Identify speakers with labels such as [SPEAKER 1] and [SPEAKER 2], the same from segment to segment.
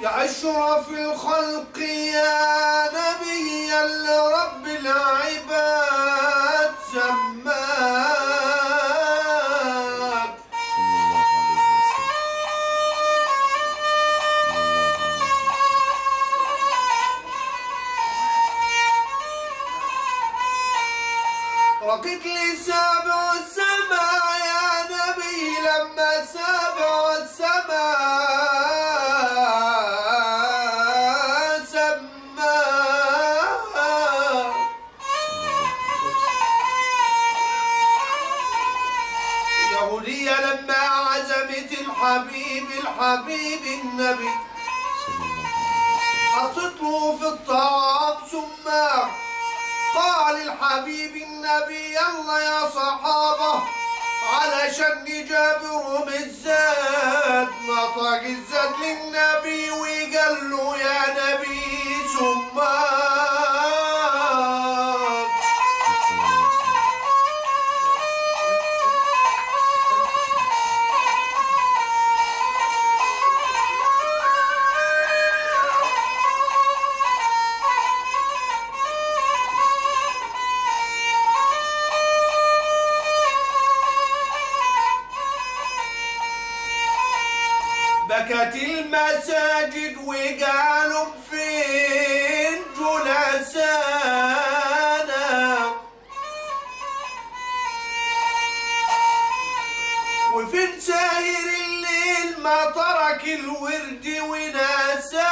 [SPEAKER 1] يا أشرف الخلق يا نبيا لرب العباد سماك رقيت لي سابع السماء يا نبي لما سابع السماء سماك يهودية لما عزمت الحبيب النبي حطت له في الطعام سماك قال الحبيب النبي يلا يا صحابة علشان نجابرهم الزاد نطق الزاد للنبي وقال له يا نبي سماك بكت المساجد وقالوا فين جلسانا وفين ساهر الليل ما ترك الورد وناسانا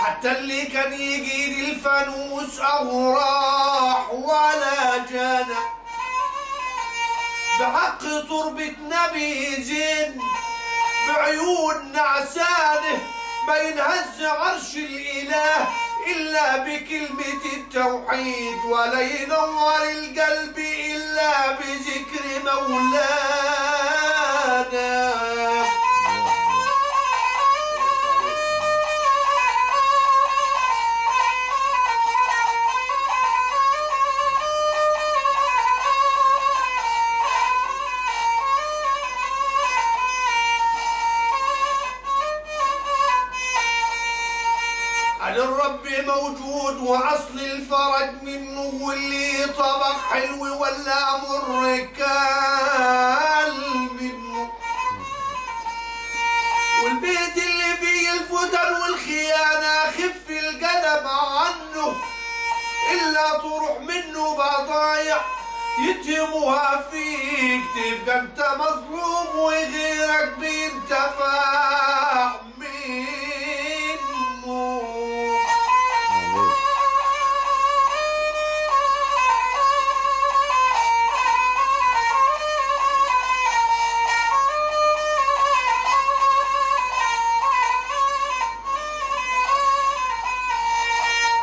[SPEAKER 1] حتى اللي كان يجي الفانوس أو راح ولا جانا بحق تربة نبي زين بعيون نعسانه ما ينهز عرش الإله إلا بكلمة التوحيد ولا ينور القلب إلا بذكر مولانا الرب موجود وأصل الفرج منه واللي طبخ حلو ولا مر كال منه والبيت اللي فيه الفتن والخيانة خف القدم عنه إلا تروح منه بضايع يتهموها فيك تبقى انت مظلوم وغيرك بينتفع منه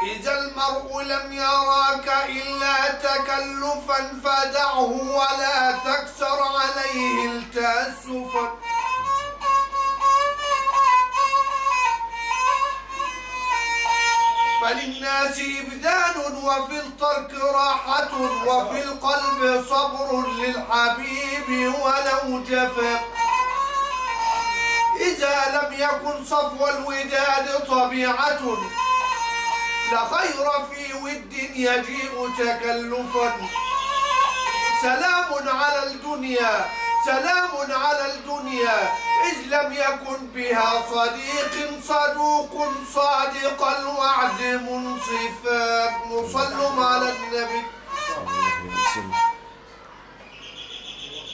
[SPEAKER 1] إذا المرء لم يراك إلا تكلفا فدعه ولا تكسر عليه التأسفا فللناس إبدان وفي الترك راحة وفي القلب صبر للحبيب ولو جفا إذا لم يكن صفو الوداد طبيعة لا خير في ود يجيء تكلفا سلام على الدنيا إذ لم يكن بها صديق صدوق صادق الوعد منصفا. نصلوا على النبي.